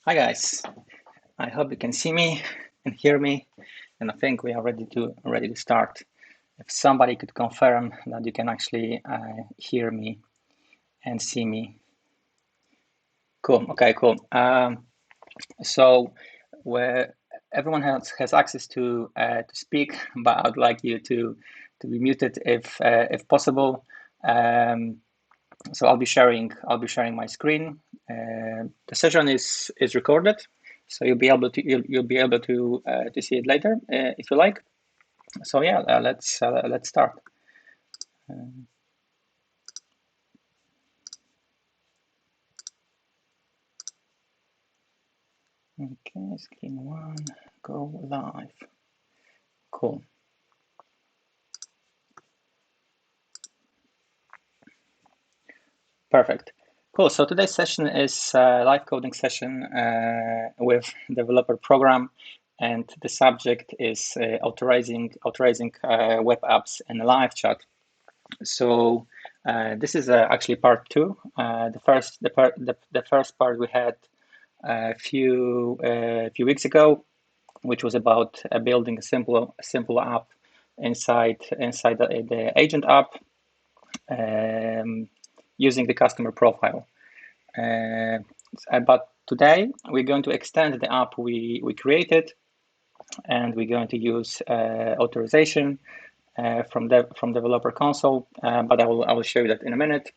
Hi guys, I hope you can see me and hear me, and I think we are ready to start. If somebody could confirm that you can actually hear me and see me. Cool. Okay. Cool. So where everyone has access to speak, but I'd like you to be muted if possible. So I'll be sharing my screen. The session is recorded, so you'll be able to see it later if you like. So yeah, let's start. Okay, screen one, go live. Cool, perfect. Cool. So today's session is a live coding session with developer program, and the subject is authorizing web apps in LiveChat. So this is actually part two. The first part we had a few weeks ago, which was about building a simple app inside the agent app using the customer profile. But today we're going to extend the app we created, and we're going to use authorization from developer console. But I will show you that in a minute.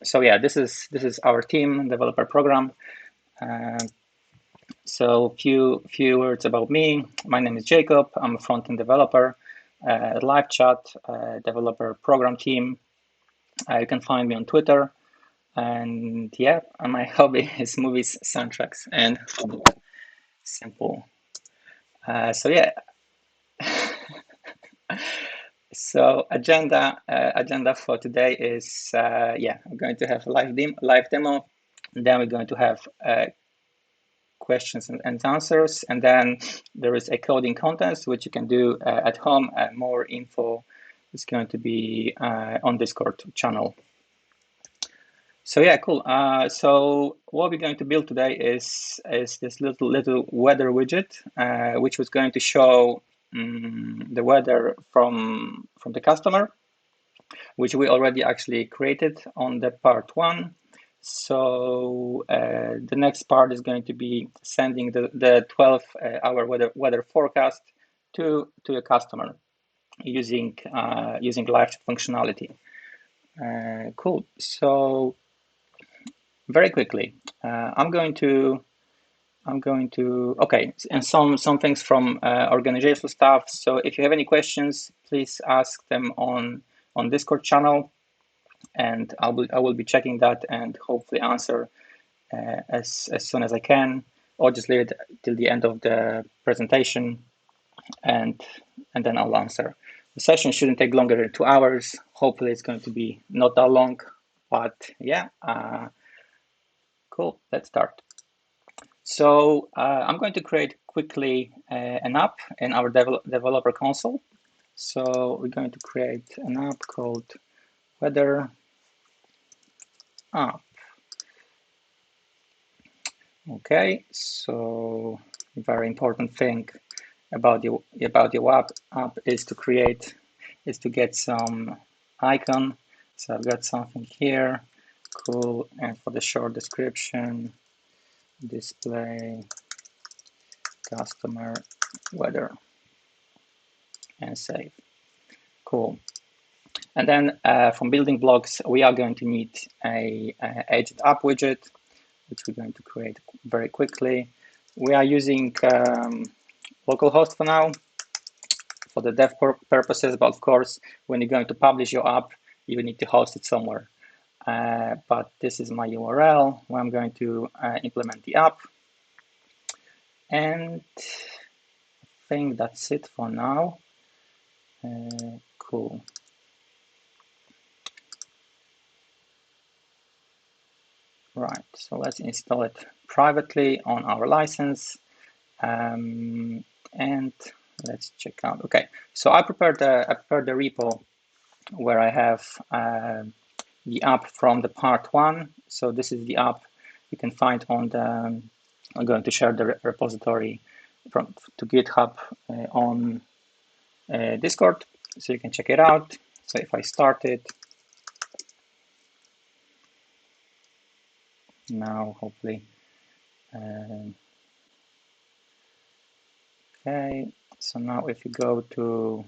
So yeah, this is our team developer program. So few words about me. My name is Jacob. I'm a front-end developer at LiveChat developer program team. You can find me on Twitter. And yeah, my hobby is movies, soundtracks, and simple. So yeah, so agenda for today is yeah, I'm going to have a live demo. And then we're going to have questions and answers, and then there is a coding contest which you can do at home. More info is going to be on Discord channel. So yeah, cool. So what we're going to build today is this little weather widget, which was going to show the weather from the customer, which we already actually created on the part one. So the next part is going to be sending the 12-hour weather forecast to a customer using LiveChat functionality. Cool. So very quickly, I'm going to okay, and some things from organizational stuff. So if you have any questions, please ask them on Discord channel, and I will be checking that and hopefully answer as soon as I can, or just leave it till the end of the presentation, and then I'll answer. The session shouldn't take longer than 2 hours. Hopefully, it's going to be not that long, but yeah, cool. Let's start. So I'm going to create quickly an app in our developer console. So we're going to create an app called Weather App. Okay, so very important thing about your app is to get some icon. So I've got something here, cool, and for the short description, display customer weather and save. Cool. And then from building blocks, we are going to need a agent app widget, which we're going to create very quickly. We are using localhost for now for the dev purposes, but of course, when you're going to publish your app, you need to host it somewhere. But this is my URL where I'm going to implement the app. And I think that's it for now. Cool. Right, so let's install it privately on our license. And let's check out. Okay, so I prepared the repo where I have the app from the part one. So this is the app you can find on I'm going to share the repository to GitHub on Discord, so you can check it out. So if I start it now, hopefully. Okay, so now if you go to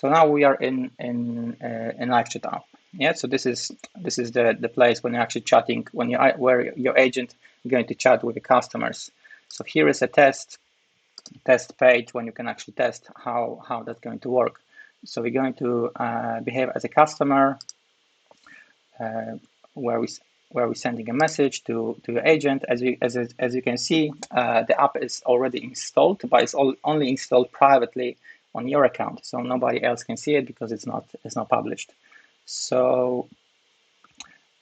now we are in LiveChat app. Yeah, so this is the place when you're actually chatting, where your agent is going to chat with the customers. So here is a test page when you can actually test how that's going to work. So we're going to behave as a customer, where we're sending a message to your agent. As you can see, the app is already installed, but it's only installed privately on your account, so nobody else can see it because it's not published. So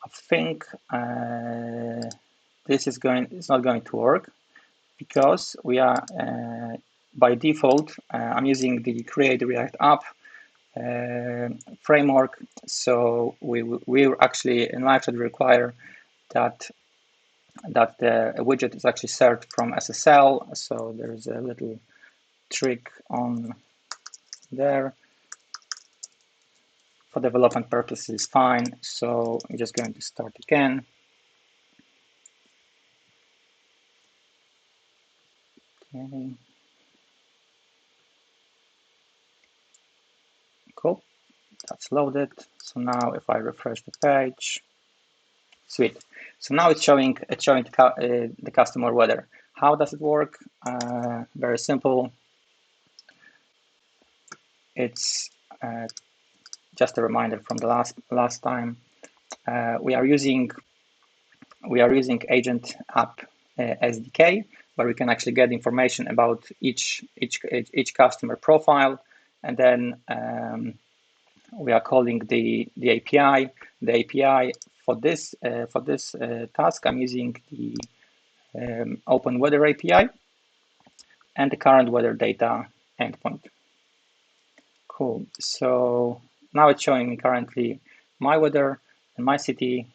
I think it's not going to work, because we are by default I'm using the Create React App framework. So we actually in LiveChat require that the widget is actually served from SSL. So there's a little trick on there. For development purposes, fine. So I'm just going to start again. Okay. Cool. That's loaded. So now if I refresh the page, sweet. So now it's showing the customer weather. How does it work? Very simple. It's just a reminder from the last time. We are using Agent App SDK, where we can actually get information about each customer profile, and then we are calling the API. The API for this task, I'm using the Open Weather API and the current weather data endpoint. Cool. So now it's showing me currently my weather and my city.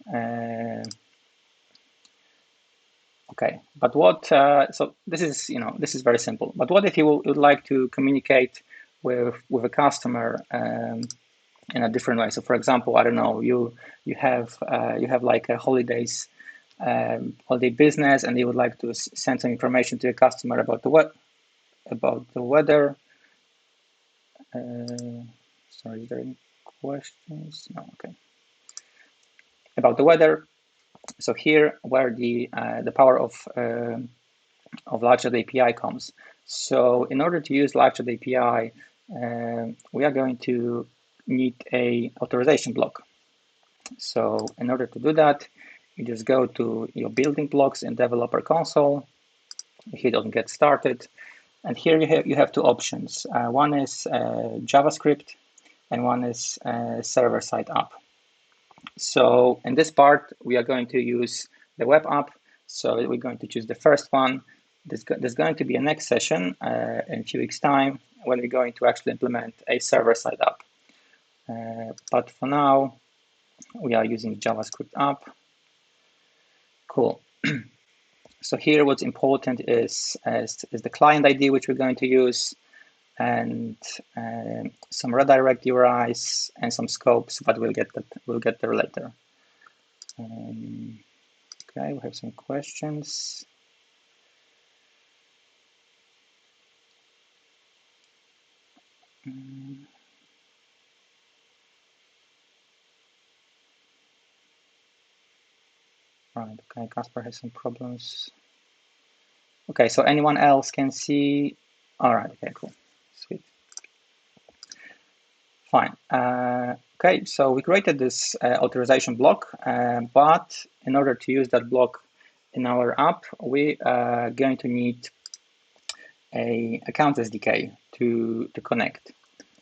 Okay, but what? So this is very simple. But what if you would like to communicate with a customer in a different way? So, for example, I don't know, you have like a holiday business, and you would like to send some information to a customer about the weather. Sorry, is there any questions? No. Okay. About the weather. So here, where the power of LiveChat API comes. So in order to use LiveChat API, we are going to need a authorization block. So in order to do that, you just go to your building blocks in developer console, hit on get started, and here you have two options. One is JavaScript, and one is server-side app. So in this part, we are going to use the web app. So we're going to choose the first one. There's going to be a next session in a few weeks' time when we're going to actually implement a server-side app. But for now, we are using JavaScript app. Cool. So here, what's important is the client ID, which we're going to use, and some redirect URIs and some scopes, but we'll get there later. Okay, we have some questions. Right, okay, Casper has some problems. Okay, so anyone else can see? All right, okay, cool, sweet. Fine. Okay, so we created this authorization block, but in order to use that block in our app, we are going to need a Accounts SDK to connect.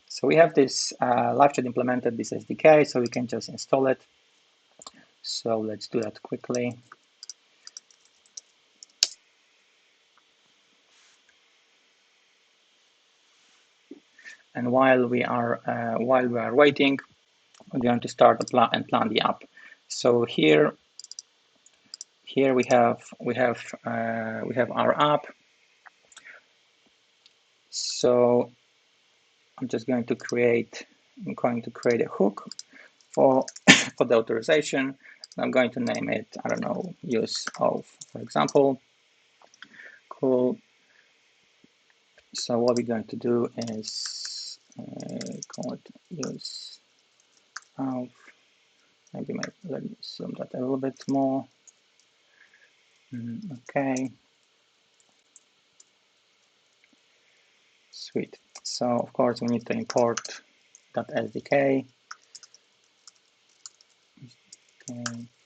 So we have this LiveChat implemented this SDK, so we can just install it. So let's do that quickly. And while we are waiting, we're going to start and plan the app. So here we have our app. So I'm going to create a hook for for the authorization. I'm going to name it, I don't know, use of, for example. Cool. So what we're going to do is call it use of. Maybe let me zoom that a little bit more. Okay. Sweet. So of course we need to import that SDK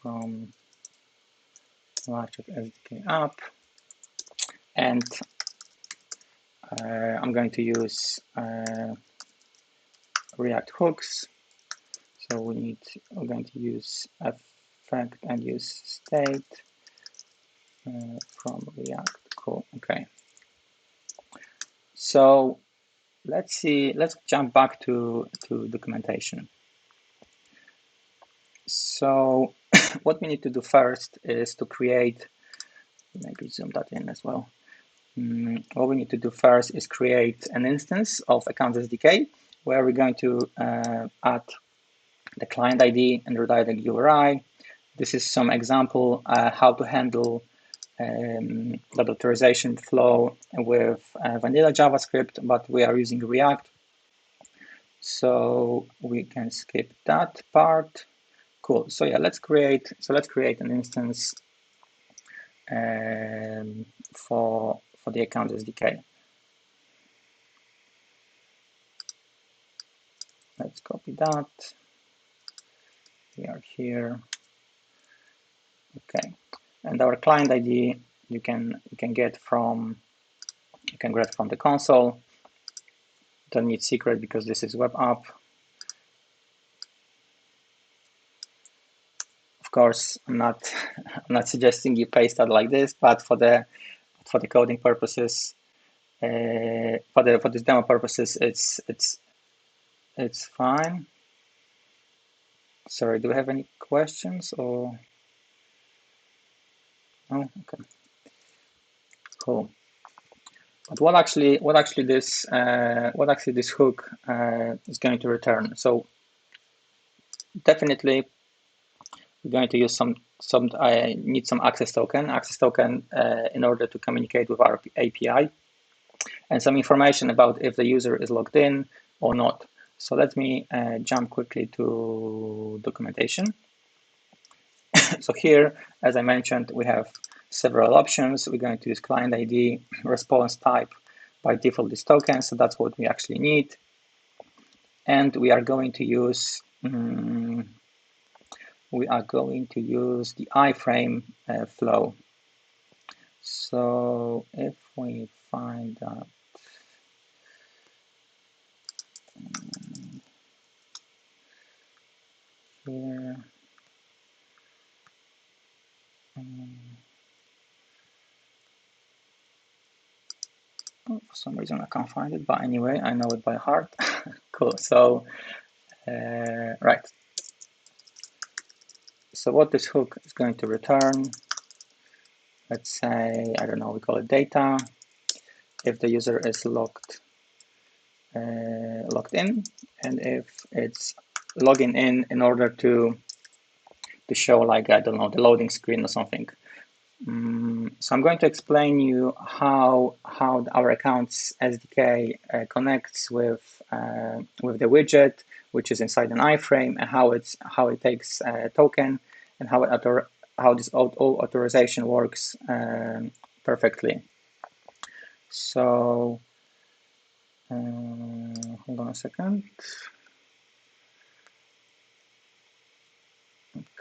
from LiveChat SDK app, and I'm going to use React hooks. So we're going to use effect and use state from React. Cool. Okay. So let's jump back to documentation. So what we need to do first is to create, maybe zoom that in as well. What we need to do first is create an instance of Accounts SDK where we're going to add the client ID and redirect URI. This is some example how to handle that authorization flow with vanilla JavaScript, but we are using React. So we can skip that part. Cool. So yeah, let's create an instance for the Accounts SDK. Let's copy that. We are here. Okay, and our client ID you can get from the console. Don't need secret because this is web app. Of course, I'm not suggesting you paste that like this, but for the coding purposes, for this demo purposes, it's fine. Sorry, do we have any questions or? Oh, okay. Cool. But what actually this hook is going to return? So definitely we're going to use I need some access token in order to communicate with our API, and some information about if the user is logged in or not. So let me jump quickly to documentation. So here, as I mentioned, we have several options. We're going to use client ID, response type, by default is token, so that's what we actually need. And we are going to use the iframe flow. So if we find that here, for some reason I can't find it, but anyway, I know it by heart. Cool. So right. So what this hook is going to return, let's say, I don't know, we call it data. If the user is logged in, and if it's logging in order to show, like, I don't know, the loading screen or something. So I'm going to explain you how our Accounts SDK connects with the widget, which is inside an iframe, and how it takes a token, and how this authorization works perfectly. So hold on a second.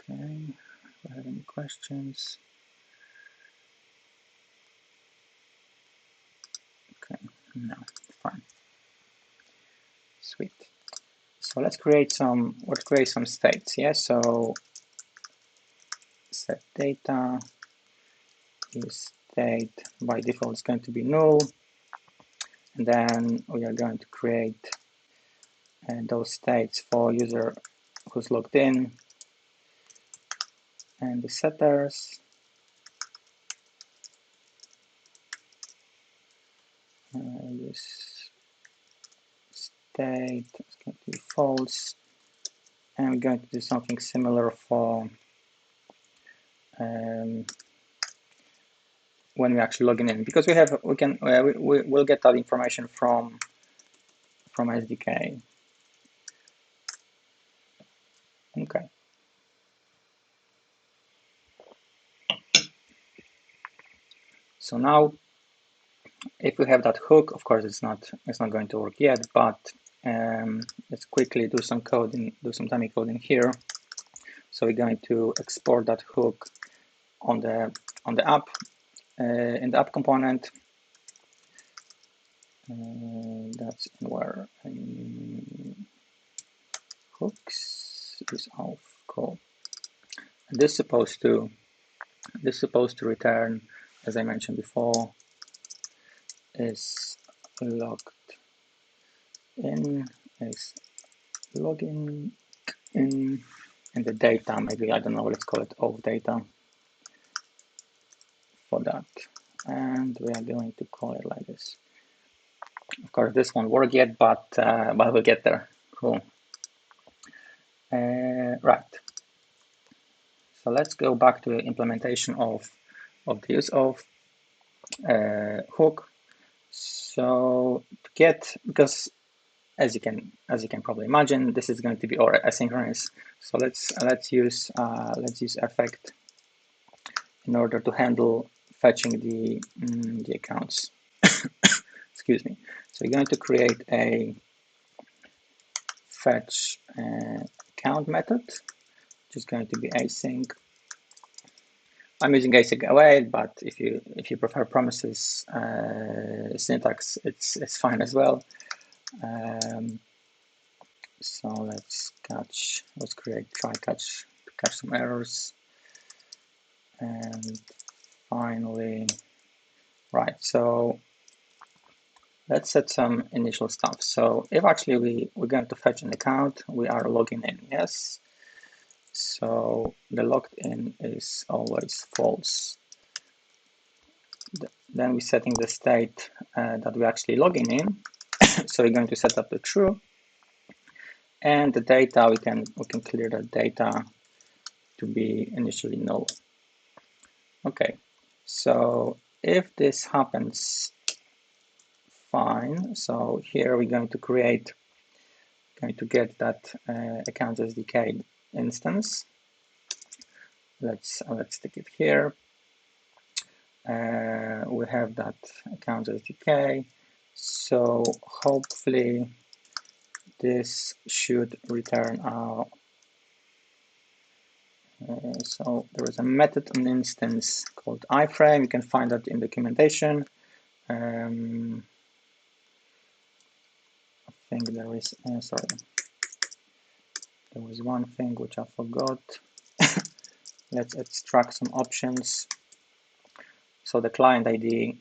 Okay, do I have any questions? Okay, no, fine. Sweet. So let's create some states. Yeah, so set data is state by default is going to be null, and then we are going to create those states for user who's logged in, and the setters. Use state, it's going to be false, and we're going to do something similar for when we actually logging in, because we'll get that information from SDK. Okay. So now, if we have that hook, of course it's not going to work yet, but let's quickly do some coding, do some dummy coding here. So we're going to export that hook on the app in the app component. That's where hooks is off. Cool. And this is supposed to return, as I mentioned before, is logged in, is logging in the data. Maybe, I don't know, let's call it auth data for that. And we are going to call it like this. Of course, this won't work yet, but we'll get there. Cool. Right. So let's go back to the implementation of the use of hook. So to get, because as you can probably imagine, this is going to be asynchronous. So let's use effect in order to handle fetching the accounts. Excuse me. So you're going to create a fetch account method, which is going to be async. I'm using async await, but if you prefer promises syntax, it's fine as well. So let's create try catch to catch some errors, and finally, right. So let's set some initial stuff. So if actually we're going to fetch an account, we are logging in, yes. So the logged in is always false. Then we're setting the state that we're actually logging in. So we're going to set up the true, and the data we can clear the data to be initially null. Okay, so if this happens, fine. So here we're going to get that Accounts SDK instance. Let's stick it here. We have that Accounts SDK. So hopefully this should return our. So there is a method and instance called Iframe. You can find that in documentation. I think there is. Sorry, there was one thing which I forgot. Let's extract some options. So the client ID.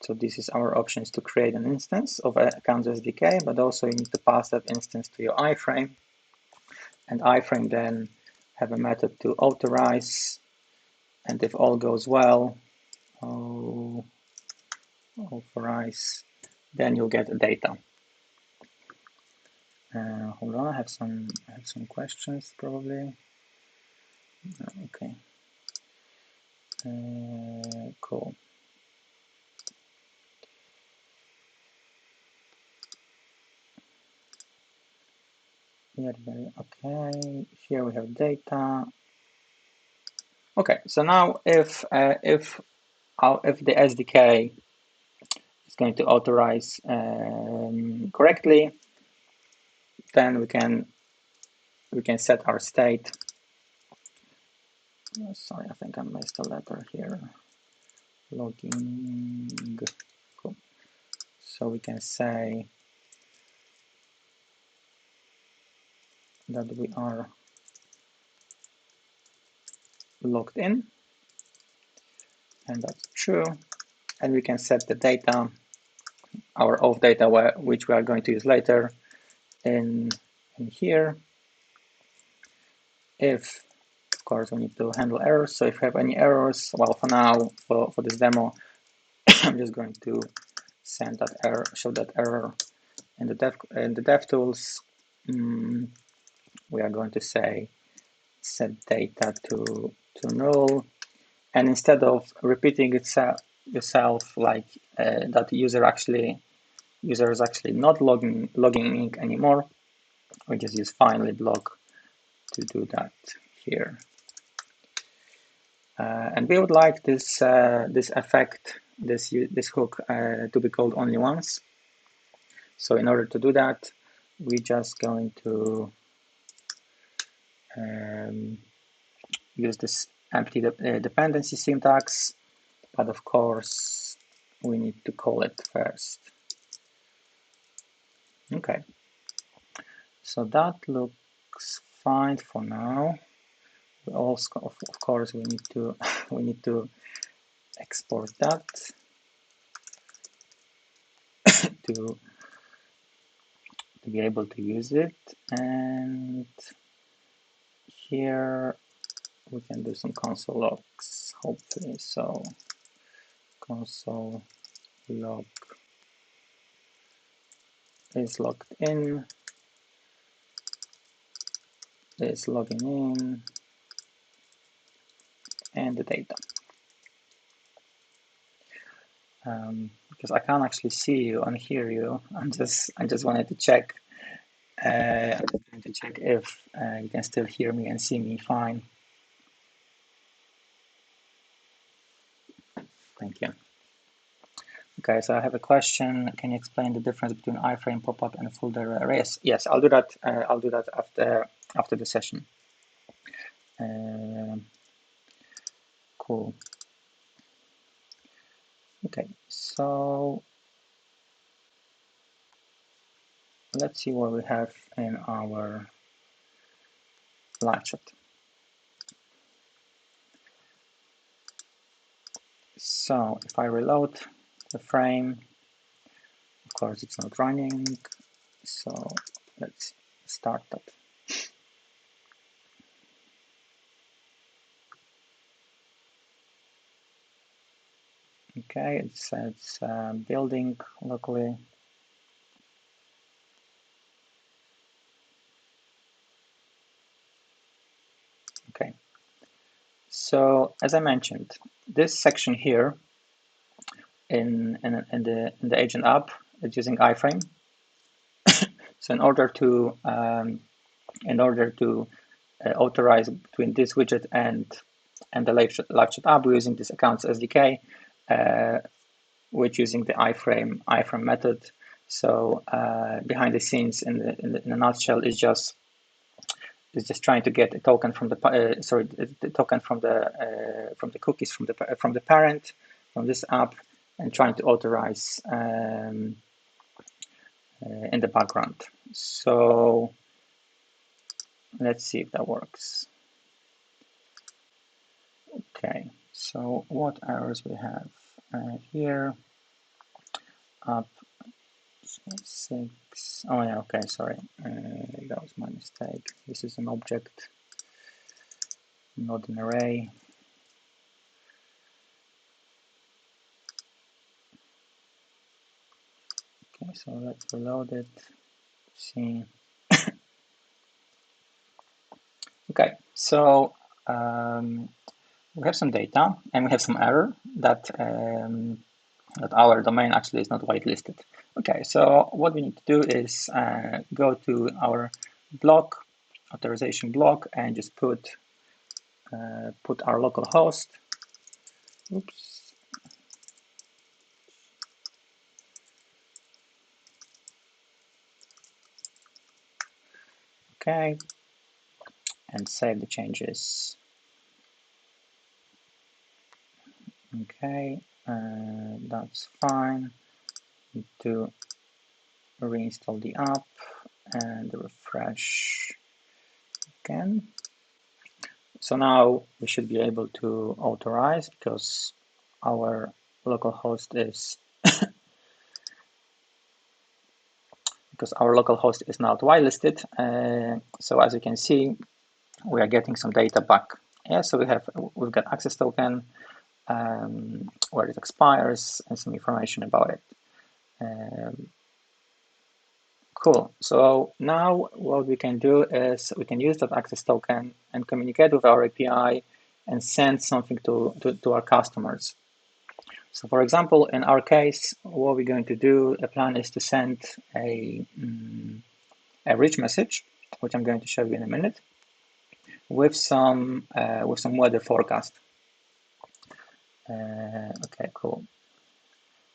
So this is our options to create an instance of Accounts SDK, but also you need to pass that instance to your iframe, and iframe then have a method to authorize, and if all goes well, authorize, then you'll get the data. Hold on, I have some questions probably. Okay. Cool. Okay, here we have data. Okay, so now if the SDK is going to authorize correctly, then we can set our state. Oh, sorry, I think I missed a letter here. Logging. Cool. So we can say that we are logged in, and that's true. And we can set the data, our auth data, which we are going to use later, in here. If, of course, we need to handle errors. So if you have any errors, well, for now, for this demo, I'm just going to send that error, show that error in the DevTools. We are going to say set data to null, and instead of repeating itself like that user is actually not logging in anymore, we just use finally block to do that here. And we would like this this effect, this hook to be called only once. So in order to do that, we're just going to use this empty dependency syntax, but of course we need to call it first. Okay, so that looks fine for now. We also, of course, we need to export that to be able to use it, and here we can do some console logs, hopefully. So console log is logged in, is logging in, and the data. Because I can't actually see you and hear you. I just wanted to check. I'm going to check if you can still hear me and see me fine. Thank you. Okay, so I have a question. Can you explain the difference between iframe pop-up and folder arrays? Yes, I'll do that. I'll do that after the session. Cool. Okay, so let's see what we have in our LiveChat. So if I reload the frame, of course it's not running. So let's start that. Okay, it says building locally. Okay, so as I mentioned, this section here in the agent app is using iframe. So in order to authorize between this widget and the LiveChat app, we're using this Accounts SDK, which using the iframe method. So behind the scenes, in a nutshell, is just trying to get a token from the the token from the cookies from the parent from this app, and trying to authorize in the background. So let's see if that works. Okay, so what errors we have here? Up 6. Oh yeah, okay, sorry, that was my mistake. This is an object, not an array. Okay, so let's reload it. See. Okay, so we have some data and we have some error that that our domain actually is not whitelisted. Okay, so what we need to do is go to our block, authorization block, and just put our local host. Oops. Okay, and save the changes. Okay, that's fine. Need to reinstall the app and refresh again. So now we should be able to authorize because our local host is because our local host is not whitelisted. So as you can see, we are getting some data back. Yeah, so we've got access token, where it expires, and some information about it. Cool. So now what we can do is we can use that access token and communicate with our API and send something to our customers. So for example, in our case, what we're going to do, the plan is to send a rich message, which I'm going to show you in a minute, with some weather forecast. Okay, cool.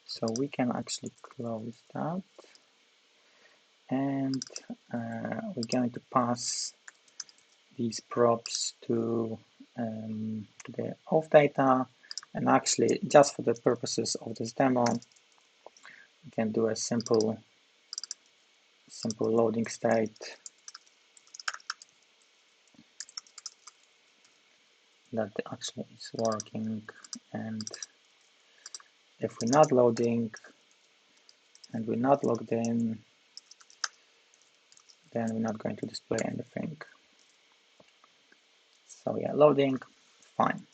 So we can actually close that, and we're going to pass these props to the auth data, and actually just for the purposes of this demo, we can do a simple loading state that actually is working, and if we're not loading and we're not logged in, then we're not going to display anything. So yeah, loading, fine.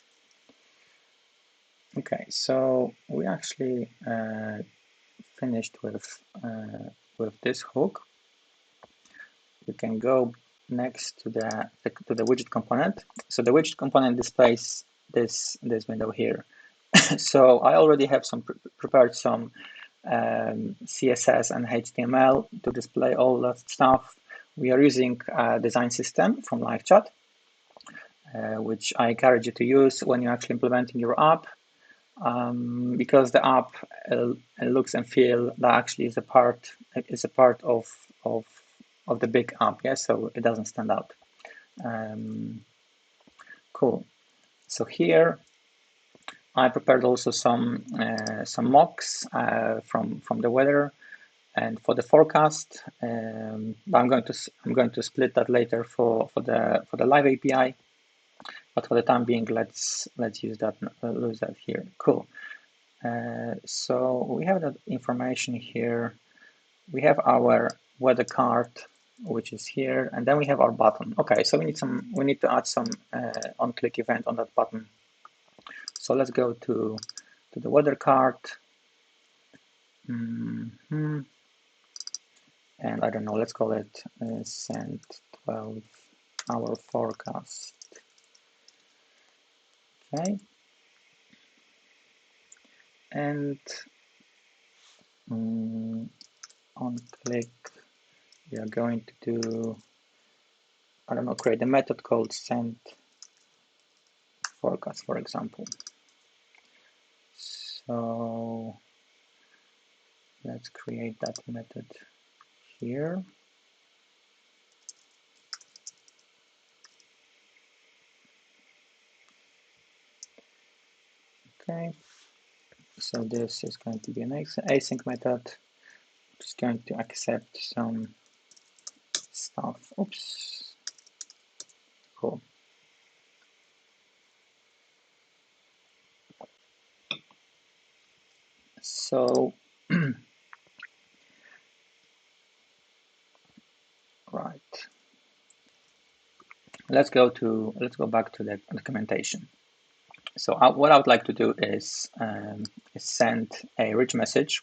Okay, so we actually finished with this hook. We can go next to the widget component. So the widget component displays this window here. So I already have prepared some CSS and HTML to display all that stuff. We are using a design system from LiveChat, which I encourage you to use when you're actually implementing your app, because the app looks and feel that actually is a part of the big app, yeah, so it doesn't stand out. Cool. So here I prepared also some mocks from the weather and for the forecast. I'm going to split that later for the live API, but for the time being, let's use that here. Cool. So we have that information here. We have our weather card, which is here, and then we have our button. Okay, so we need to add some on-click event on that button. So let's go to the weather card. And I don't know, let's call it send 12-hour forecast. Okay. And on click, we are going to do, I don't know, create a method called send forecast, for example. So let's create that method here. Okay, so this is going to be an async method. Just going to accept some stuff. Oops. Cool. So right. Let's go back to the documentation. So what I would like to do is send a rich message.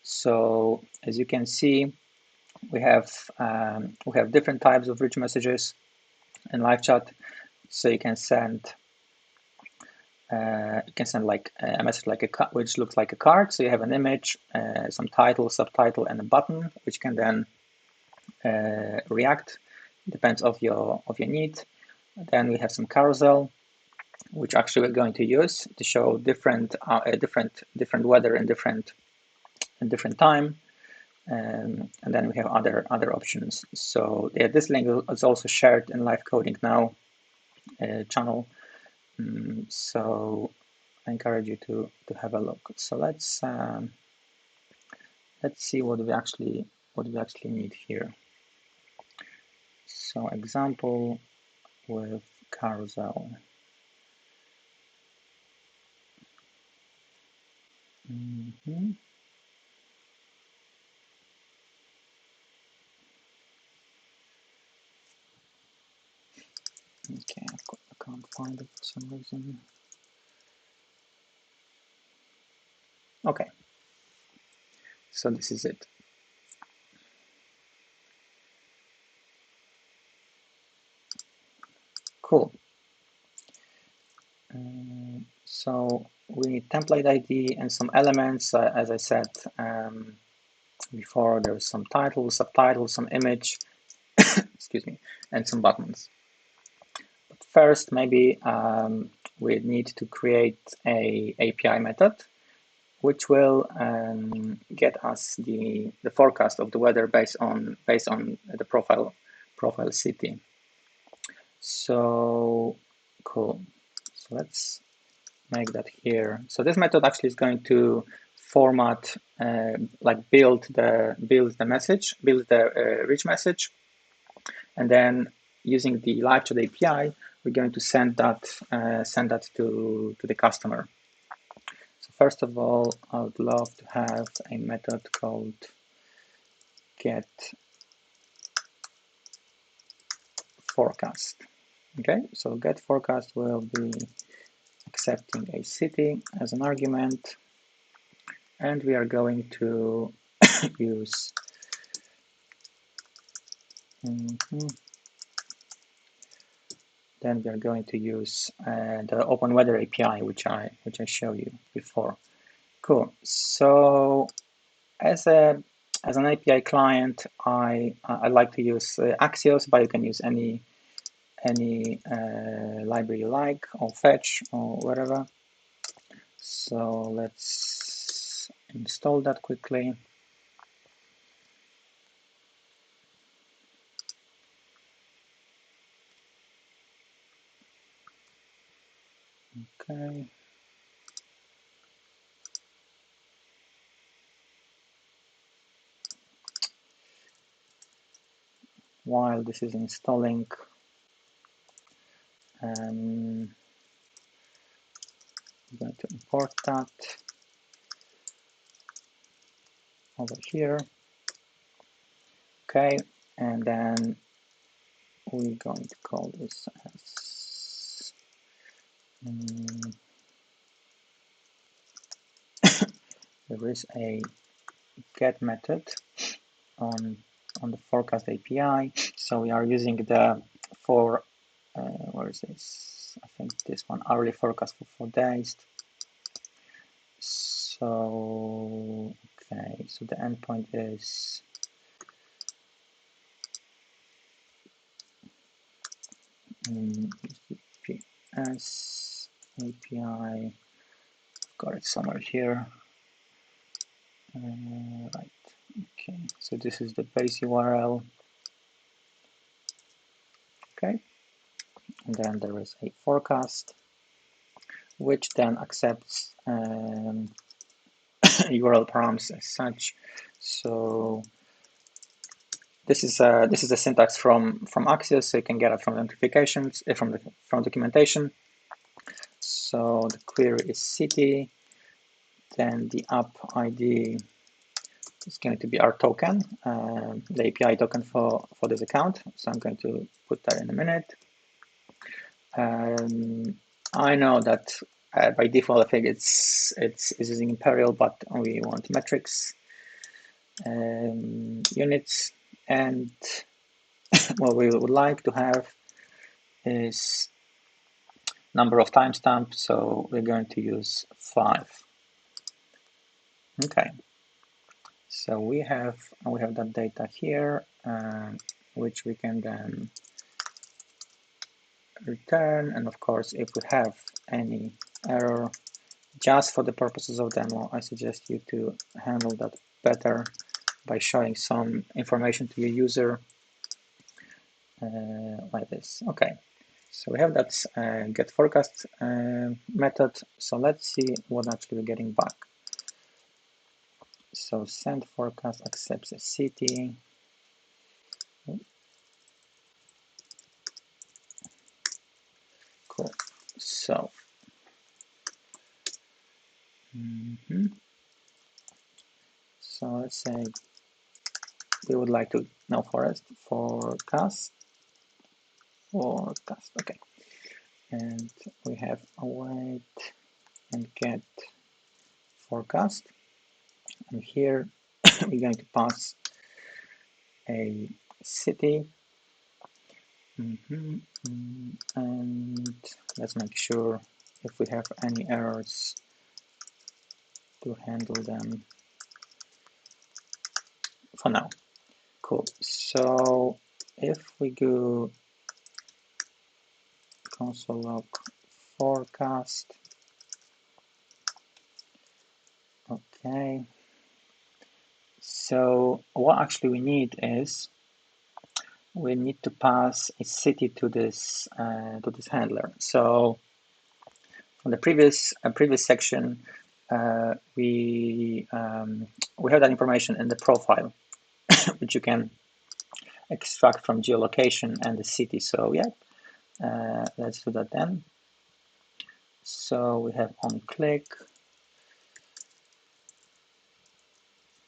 So as you can see, we have different types of rich messages in LiveChat. So you can send like a message like which looks like a card. So you have an image, some title, subtitle, and a button, which can then react. Depends of your need. Then we have some carousel, which actually we're going to use to show different weather in different time. And then we have other options. So yeah, this link is also shared in Live Coding Now channel. So I encourage you to have a look. So let's see what we actually need here. So example with carousel. Okay, I can't find it for some reason. Okay, so this is it. Cool. So we need template ID and some elements. As I said before, there's some title, subtitle, some image, excuse me, and some buttons. But first, maybe we need to create a API method, which will get us the forecast of the weather based on the profile city. So cool. So let's make that here. So this method actually is going to format, like build the message, build the rich message, and then using the LiveChat API, we're going to send that to the customer. So first of all, I would love to have a method called get forecast. Okay, so get forecast will be accepting a city as an argument, and we are going to use then we are going to use the Open Weather API, which I showed you before. Cool. So as an API client, I like to use Axios, but you can use any library you like, or Fetch, or whatever. So let's install that quickly. Okay. While this is installing, I'm going to import that over here. Okay, and then we're going to call this as there is a get method on the forecast API. So we are using the where is this? I think this one, hourly forecast for 4 days. So okay, so the endpoint is GPS API. Got it somewhere here. Right. Okay. So this is the base URL. Okay. And then there is a forecast, which then accepts URL params as such. So this is a syntax from Axios, so you can get it from notifications from documentation. So the query is city, then the app ID is going to be our token, the API token for this account. So I'm going to put that in a minute. I know that by default, I think it's using Imperial, but we want metrics, units, and what we would like to have is number of timestamps. So we're going to use 5. Okay. So we have that data here, which we can then return. And of course, if we have any error, just for the purposes of demo, I suggest you to handle that better by showing some information to your user like this. Okay, so we have that get forecast method. So let's see what actually we're getting back. So send forecast accepts a city. Cool. So so let's say we would like to know forecast. forecast. Okay, and we have await and get forecast, and here we're going to pass a city. And let's make sure if we have any errors to handle them for now. Cool. So if we go console log forecast, okay. So what actually we need is we need to pass a city to this handler. So from the previous section, we have that information in the profile, which you can extract from geolocation and the city. So yeah, let's do that then. So we have on click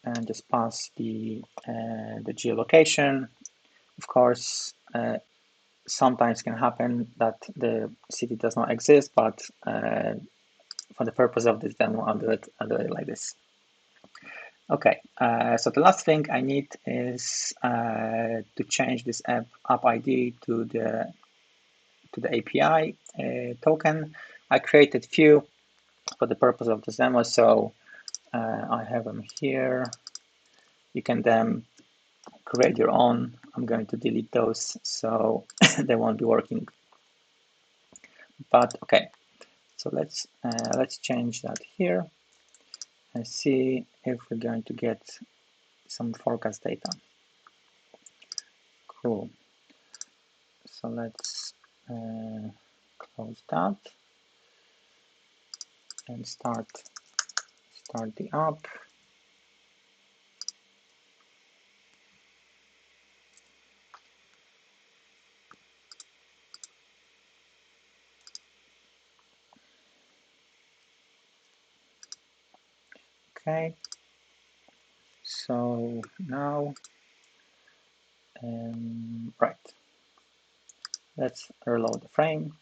and just pass the geolocation. Of course, sometimes can happen that the city does not exist, but for the purpose of this demo, I'll do it like this. Okay, so the last thing I need is to change this app ID to the API token. I created few for the purpose of this demo, so I have them here. You can then create your own. I'm going to delete those so they won't be working. But okay, so let's change that here and see if we're going to get some forecast data. Cool. So let's close that and start the app. Okay. So now, right. Let's reload the frame.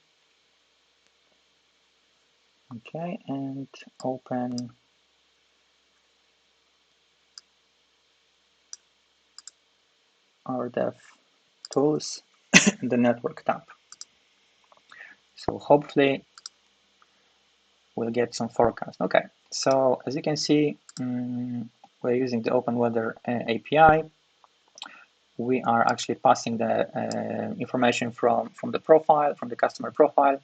Okay, and open our dev tools in the network tab. So hopefully we'll get some forecast. Okay, so as you can see, we're using the Open Weather API. We are actually passing the information from the profile, from the customer profile,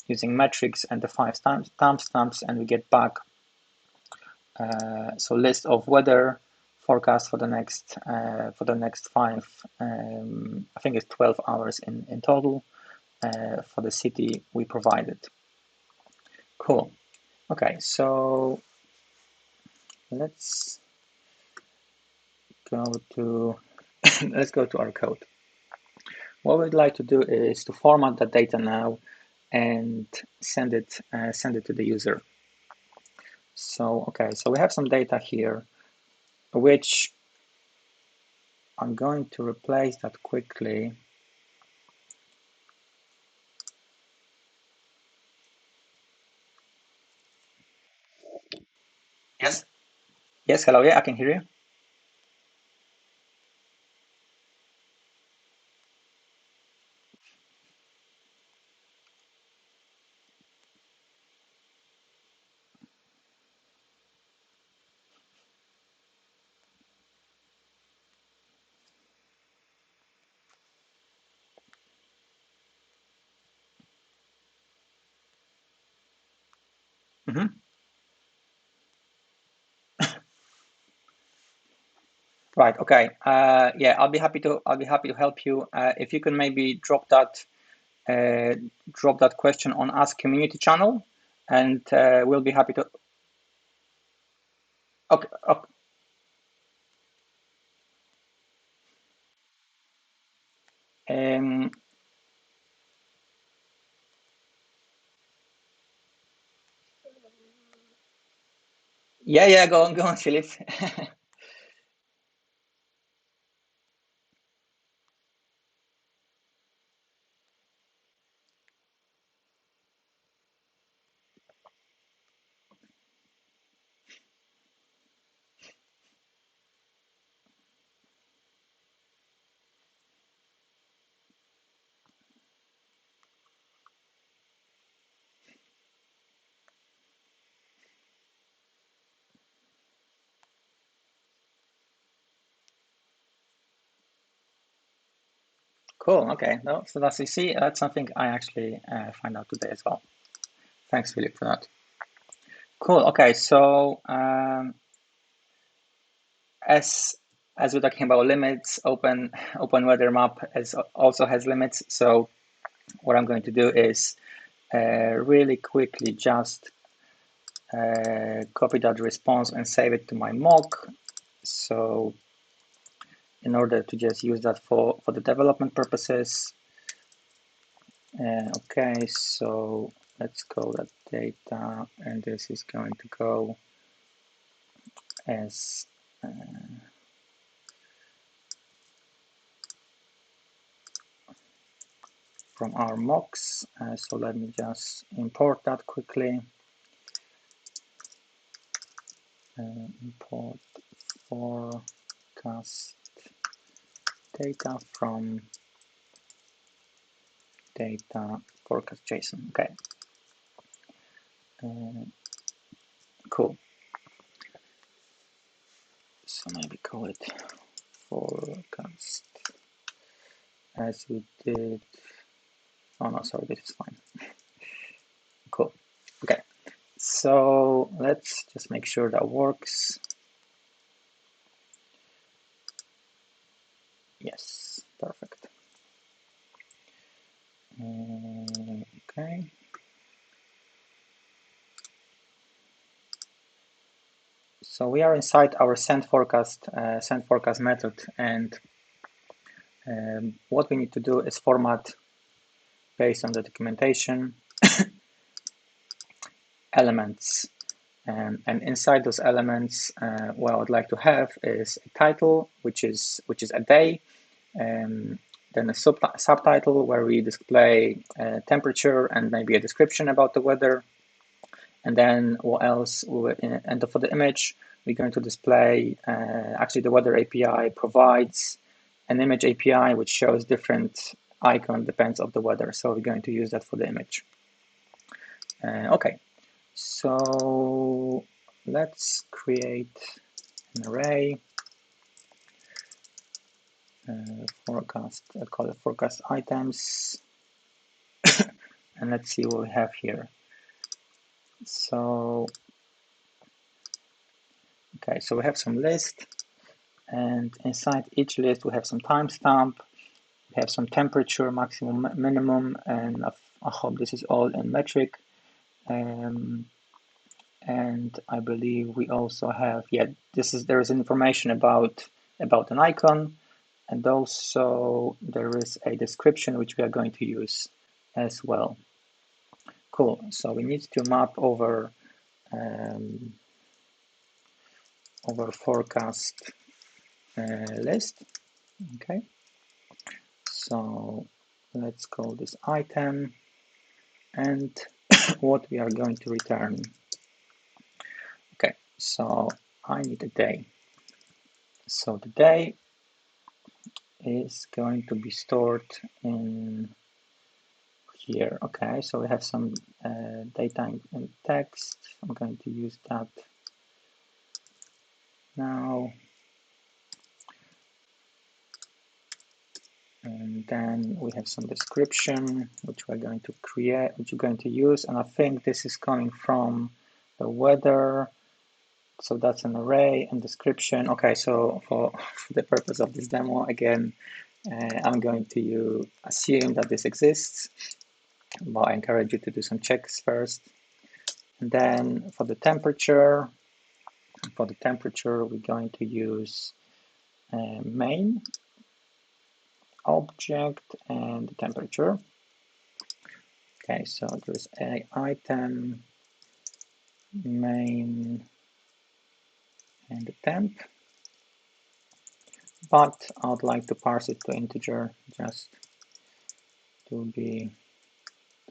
using metrics and the 5 timestamps, and we get back so list of weather forecast for the next 5 I think it's 12 hours in total for the city we provided. Cool. Okay, so let's go to let's go to our code. What we'd like to do is to format the data now and send it to the user. So okay, so we have some data here, which I'm going to replace that quickly. Yes. Yes. Hello. Yeah, I can hear you. Mm-hmm. Right. Okay. Yeah, I'll be happy to help you. If you can maybe drop that question on Ask Community channel, and we'll be happy to. Okay. Okay. Yeah. Yeah. Go on, Philip. Cool. Okay. No, so that's easy. That's something I actually find out today as well. Thanks, Philip, for that. Cool. Okay. So as we're talking about limits, open weather map also has limits. So what I'm going to do is really quickly just copy that response and save it to my mock. So in order to just use that for the development purposes. Okay, so let's call that data, and this is going to go as from our mocks. So let me just import that quickly. Import forecast data from data forecast JSON. Okay. Cool. So maybe call it forecast as we did. Oh no, sorry, this is fine. Cool. Okay. So let's just make sure that works. Yes, perfect. Okay. So we are inside our send forecast method, and what we need to do is format based on the documentation elements, and inside those elements, what I would like to have is a title, which is a day, and then a subtitle where we display temperature and maybe a description about the weather. And then what else? And for the image, we're going to display, actually the weather API provides an image API which shows different icon depends on the weather. So we're going to use that for the image. Okay, so let's create an array. Forecast, I'll call it forecast items. And let's see what we have here. So, okay, so we have some list, and inside each list we have some timestamp, we have some temperature, maximum, minimum, and I hope this is all in metric. And I believe we also have, yeah, there is information about an icon, and also there is a description which we are going to use as well. Cool. So we need to map over forecast list. Okay. So let's call this item, and what we are going to return. Okay. So I need a day. So the day is going to be stored in here. Okay, so we have some data in text. I'm going to use that now. And then we have some description, which we're going to create, which we're going to use. And I think this is coming from the weather. So that's an array and description. Okay, so for the purpose of this demo, again, I'm going to assume that this exists. But I encourage you to do some checks first. And then for the temperature, we're going to use main object and the temperature. Okay, so there's a item, main, and the temp. But I would like to parse it to integer just to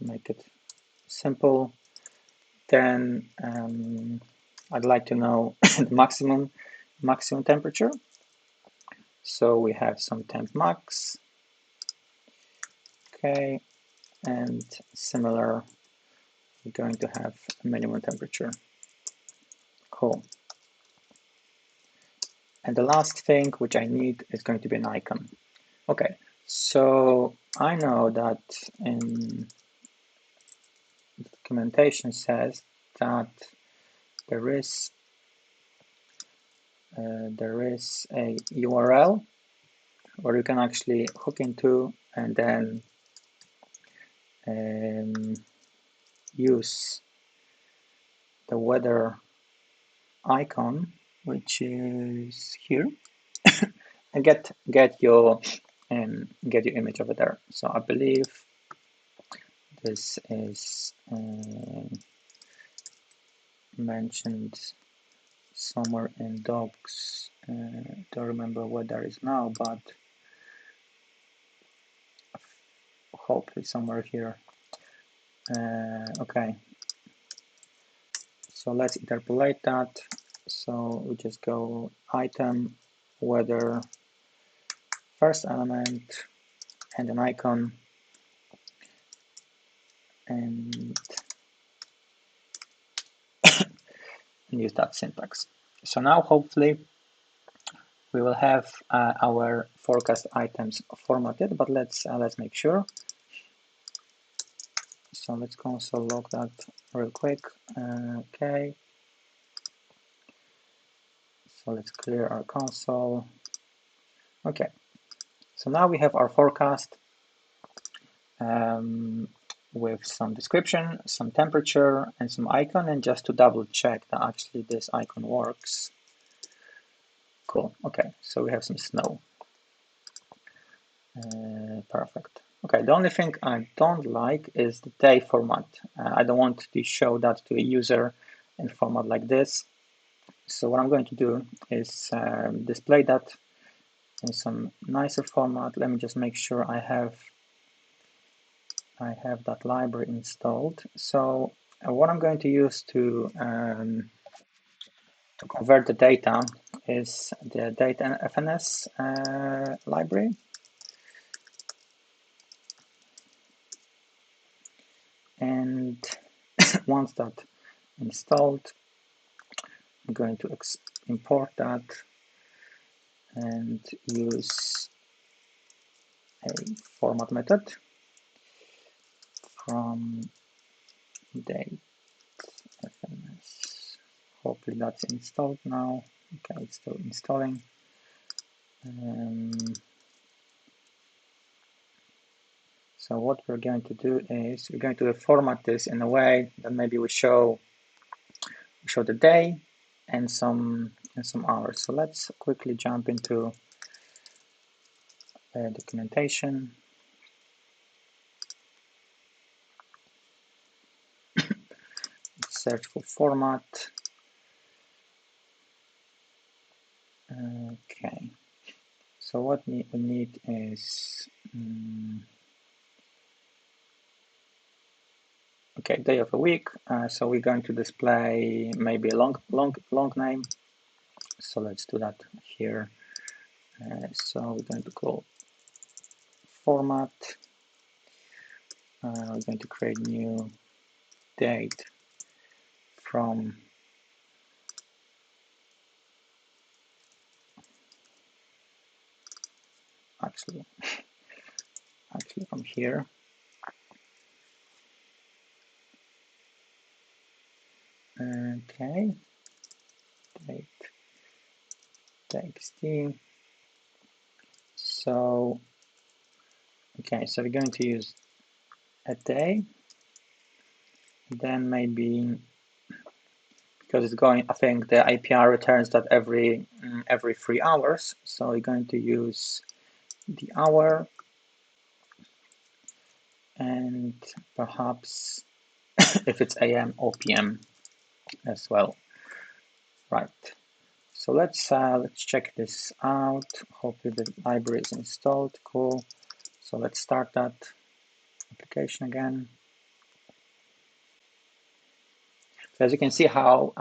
make it simple. Then I'd like to know the maximum temperature. So we have some temp max. Okay, and similar, we're going to have a minimum temperature. Cool. And the last thing which I need is going to be an icon. Okay, So I know that in documentation says that there is a URL where you can actually hook into and then use the weather icon, which is here, and get your image over there. So I believe this is mentioned somewhere in docs. Don't remember where that is now, but hopefully somewhere here. Okay, so let's interpolate that. So we just go item, weather, first element, and an icon, and use that syntax. So now hopefully we will have our forecast items formatted, but let's make sure. So let's console log that real quick. Okay. So let's clear our console. Okay. So now we have our forecast with some description, some temperature, and some icon. And just to double check that actually this icon works. Cool. Okay. So we have some snow. Perfect. Okay, the only thing I don't like is the day format. I don't want to show that to a user in format like this. So what I'm going to do is display that in some nicer format. Let me just make sure I have that library installed. So what I'm going to use to convert the data is the data FNS library. And once that installed, I'm going to import that and use a format method from date FNS. Hopefully that's installed now. Okay, it's still installing. So what we're going to do is we're going to format this in a way that maybe we show the day and some hours. So let's quickly jump into documentation. Search for format. Okay. So what we need is okay, day of a week. So we're going to display maybe a long name. So let's do that here. So we're going to call format. We're going to create new date from actually from here. Okay, date txt. So okay, so we're going to use a day. Then maybe because it's going, I think the API returns that every 3 hours. So we're going to use the hour and perhaps if it's AM or PM as well. Right. So let's check this out. Hopefully the library is installed. Cool. So let's start that application again. So as you can see how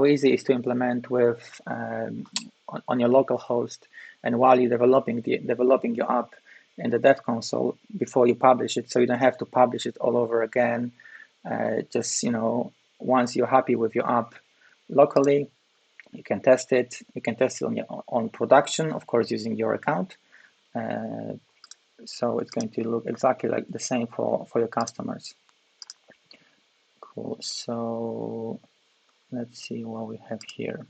easy it is to implement with on your local host, and while you're developing your app in the dev console before you publish it, so you don't have to publish it all over again. Just once you're happy with your app locally, you can test it. You can test it on production, of course, using your account. So it's going to look exactly like the same for your customers. Cool. So let's see what we have here.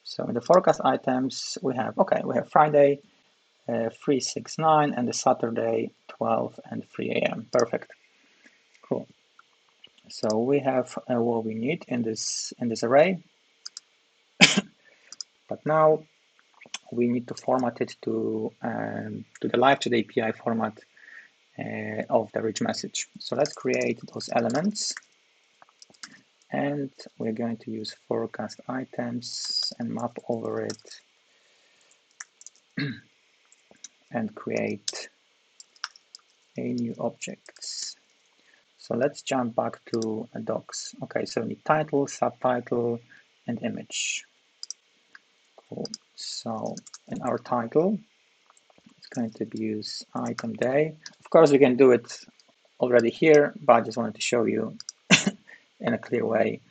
So in the forecast items, we have Friday 369 and the Saturday 12 and 3 a.m. Perfect. Cool. So we have what we need in this array, but now we need to format it to the LiveChat API format of the rich message. So let's create those elements, and we're going to use forecast items and map over it and create a new objects. So let's jump back to docs. Okay, so we need title, subtitle, and image. Cool. So in our title, it's going to be use item day. Of course, we can do it already here, but I just wanted to show you in a clear way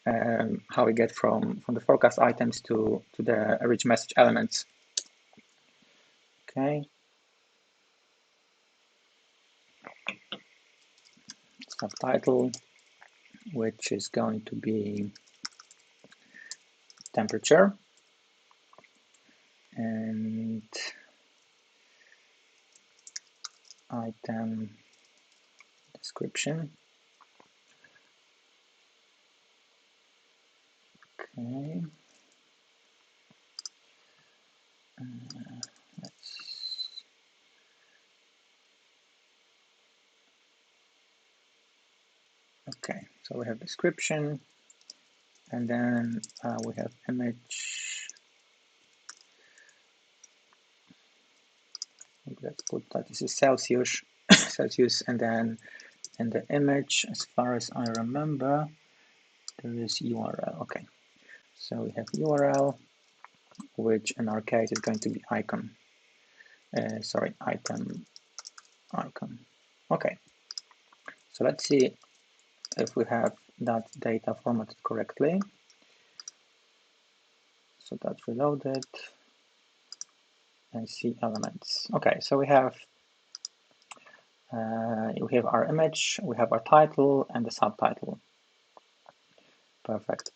how we get from the forecast items to the rich message elements. Okay. Subtitle, which is going to be temperature, and item description. Okay. Okay, so we have description, and then we have image. Let's put that this is Celsius, Celsius, and then in the image, as far as I remember, there is URL. Okay, so we have URL, which in our case is going to be icon. Item icon. Okay, so let's see if we have that data formatted correctly. So that's reloaded and see elements. Okay, so we have our image, we have our title and the subtitle. Perfect.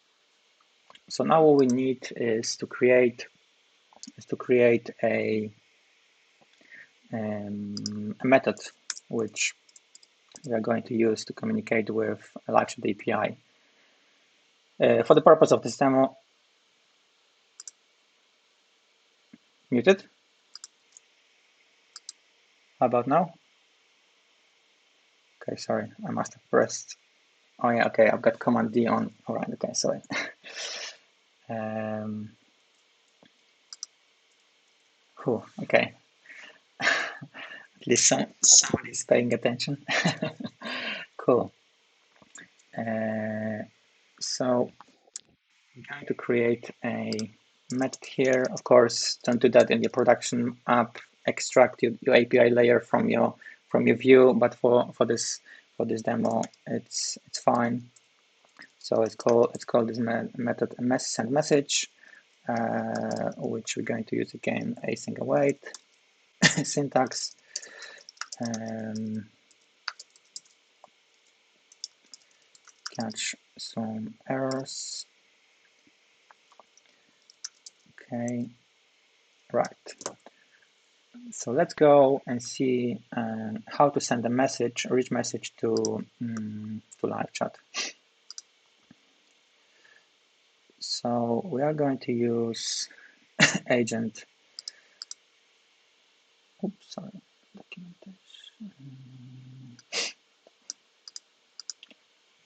So now what we need is to create a method which we are going to use to communicate with a LiveChat API. For the purpose of this demo, muted. How about now? Okay, sorry, I must have pressed. Oh yeah, okay, I've got Command D on. All right, okay, sorry. Okay. At least somebody is paying attention. Cool. So I'm going to create a method here. Of course, don't do that in your production app. Extract your API layer from your view, but for this demo, it's fine. So it's called this method send message, which we're going to use again async await syntax. Catch some errors. Okay, right. So let's go and see how to send a rich message to LiveChat. So we are going to use agent. Oops, sorry. Documentation.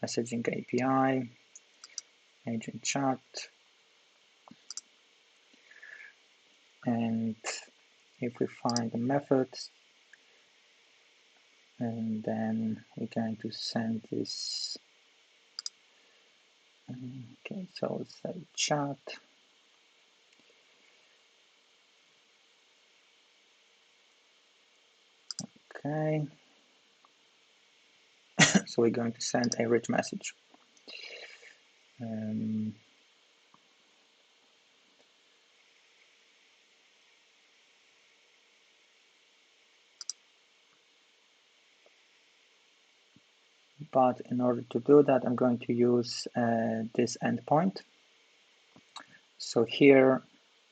Messaging API, agent chat, and if we find the method, and then we're going to send this. Okay, so let's say chat. Okay. So we're going to send a rich message. But in order to do that, I'm going to use this endpoint. So here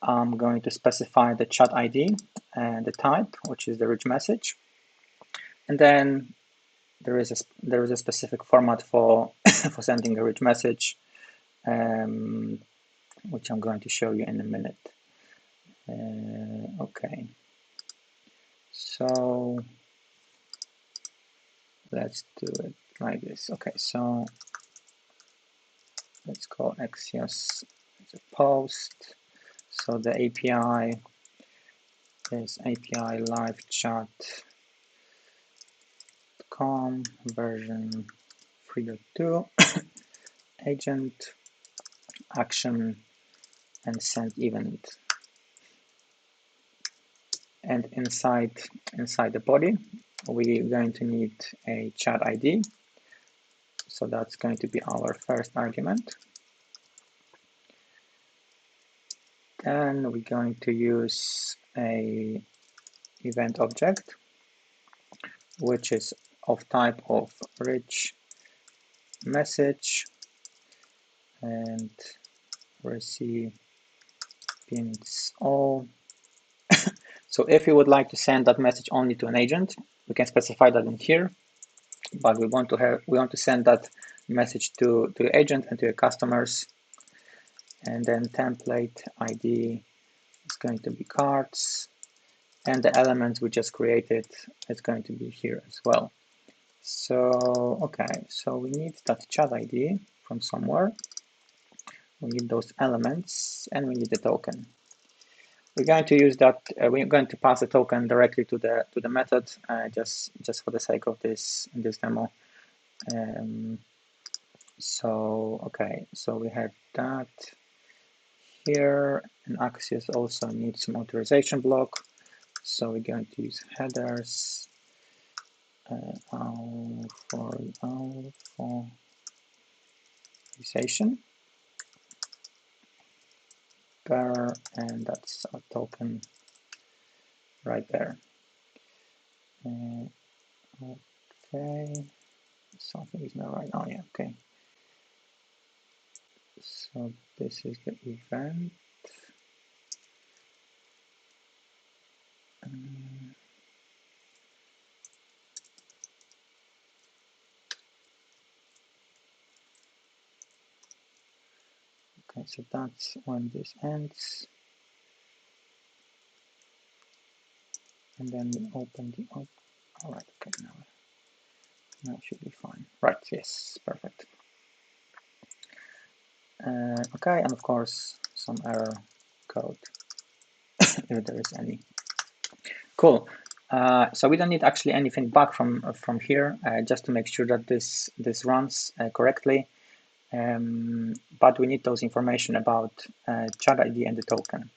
I'm going to specify the chat ID and the type, which is the rich message. And then there is a specific format for for sending a rich message, which I'm going to show you in a minute. Okay, so let's do it like this. Okay, so let's call Axios as a post. So the API is API LiveChat.com version 3.2 agent action and send event. And inside the body, we're going to need a chat ID. So that's going to be our first argument. Then we're going to use a event object, which is of type of rich message and recipients all. So if you would like to send that message only to an agent, we can specify that in here. But we want to send that message to the agent and to your customers. And then template ID is going to be cards, and the elements we just created is going to be here as well. So okay, so we need that chat ID from somewhere. We need those elements, and we need the token. We're going to use that. We're going to pass the token directly to the method, just for the sake of this demo. So okay, so we have that here, and Axios also needs some authorization block. So we're going to use headers for authorization pair, and that's a token right there. Okay, something is not right. Oh yeah, okay. So this is the event. Okay, so that's when this ends. And then we open the all right, okay, now it should be fine. Right, yes, perfect. Okay, and of course some error code if there is any. Cool. So we don't need actually anything back from here, just to make sure that this runs correctly. But we need those information about chat ID and the token.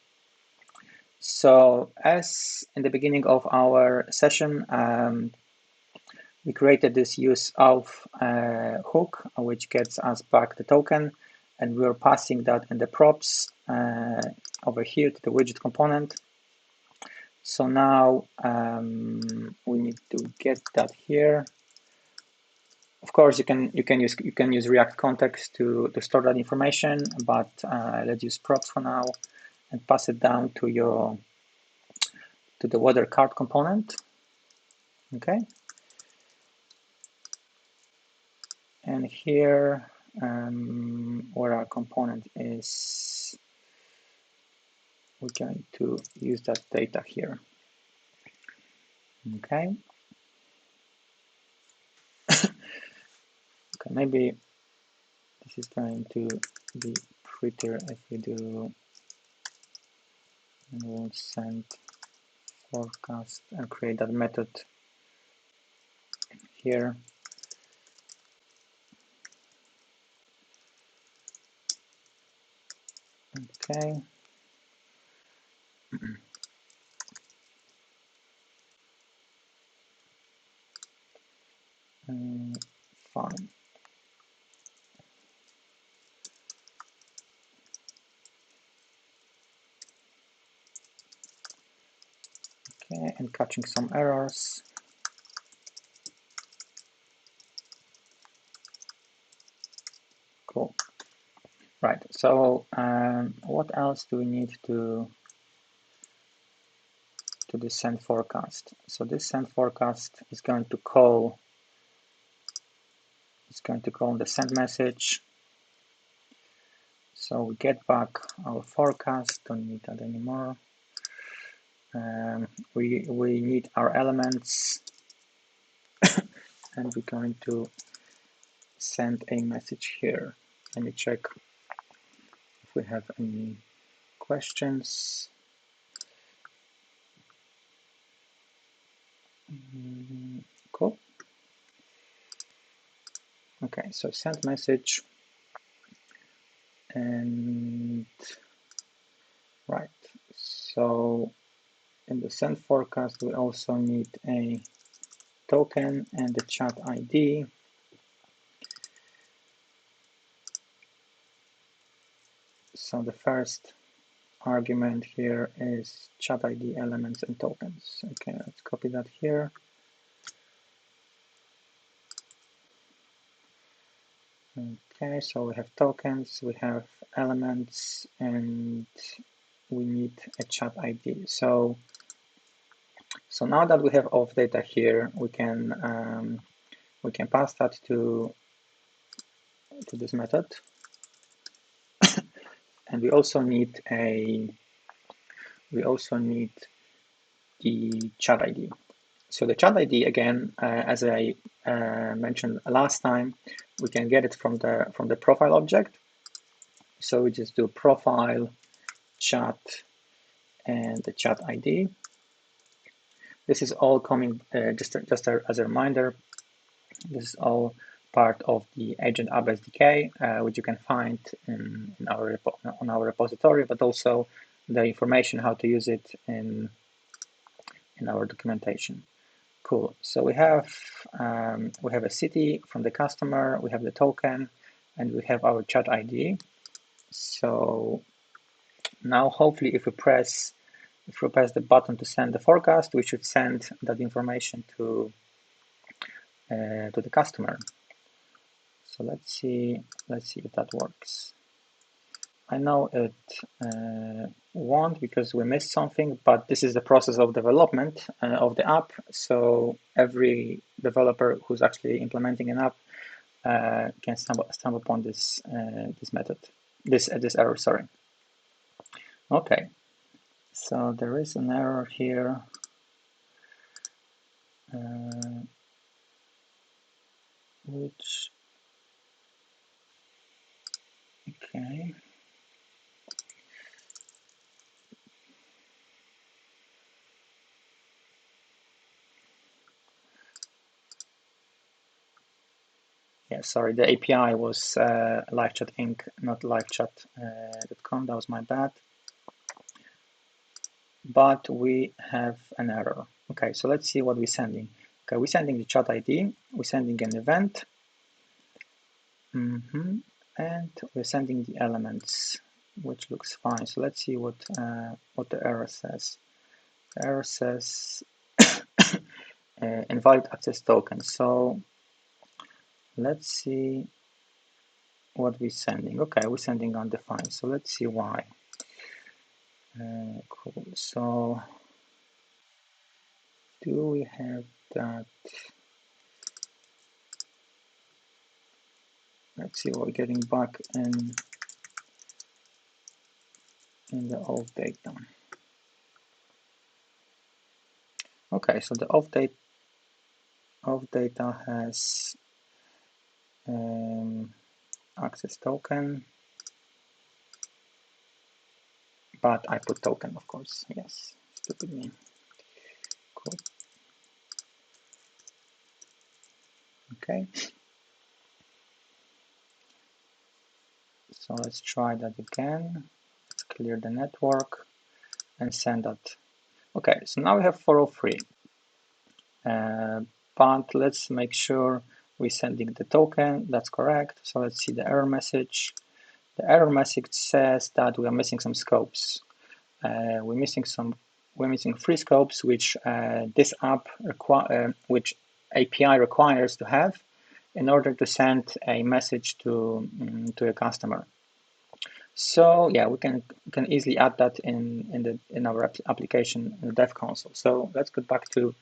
So as in the beginning of our session, we created this use of hook, which gets us back the token, and we're passing that in the props over here to the widget component. So now we need to get that here. Of course, you can use React context to store that information, but let's use props for now and pass it down to the weather card component. Okay. And here, where our component is, we're going to use that data here. Okay. Okay, maybe this is going to be prettier if we do, and we'll send forecast and create that method here. Okay. Fine. Okay, and catching some errors. Right, so what else do we need to this send forecast? So this send forecast is going to call the send message. So we get back our forecast, don't need that anymore. We need our elements, and we're going to send a message here. Let me check if we have any questions. Cool. Okay, so send message, and right. So in the send forecast, we also need a token and the chat ID. So the first argument here is chat ID elements and tokens. Okay, let's copy that here. Okay, so we have tokens, we have elements, and we need a chat ID. So now that we have auth data here, we can pass that to this method, and we also need the chat ID. So the chat ID, again, as I mentioned last time, we can get it from the profile object. So we just do profile chat and the chat ID. This is all coming just as a reminder. This is all part of the Agent App SDK, which you can find on our repository, but also the information how to use it in our documentation. Cool. So we have a city from the customer, we have the token, and we have our chat ID. So now, hopefully, if we press the button to send the forecast, we should send that information to the customer. So let's see if that works. I know it won't because we missed something, but this is the process of development of the app. So every developer who's actually implementing an app can stumble upon this method, this error. Sorry. Okay. So there is an error here. Which, okay. Yeah, sorry, the API was LiveChat Inc., not LiveChat.com. That was my bad. But we have an error. Okay, so let's see what we're sending. Okay, we're sending the chat ID, we're sending an event, and we're sending the elements, which looks fine. So let's see what the error says. The error says invalid access token. So let's see what we're sending. Okay, we're sending undefined. So let's see why. Cool. So do we have that? Let's see what we're getting back in the auth data. Okay, so the auth data has access token, but I put token, of course. Yes, stupid me. Cool. Okay. So let's try that again. Let's clear the network and send that. Okay, so now we have 403. But let's make sure we're sending the token. That's correct. So let's see the error message. The error message says that we are missing some scopes. We're missing 3 scopes, which this app which API requires to have in order to send a message to a customer. So yeah, we can easily add that in our application in the dev console. So let's go back to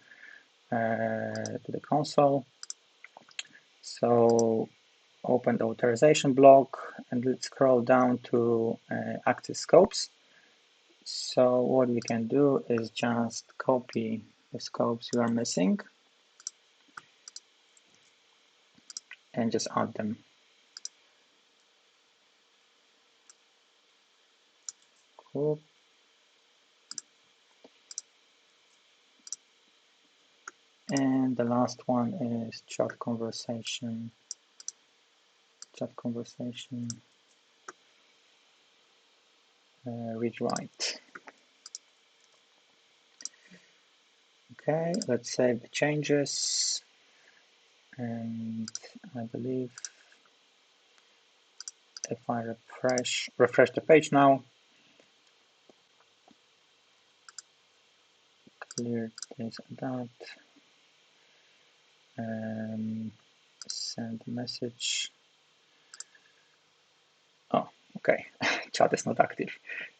the console. So open the authorization block and let's scroll down to access scopes. So what we can do is just copy the scopes you are missing and just add them. Cool. And the last one is chat conversation. Read write. Okay, let's save the changes. And I believe if I refresh the page now, clear this and that, send message. Oh, okay, chat is not active.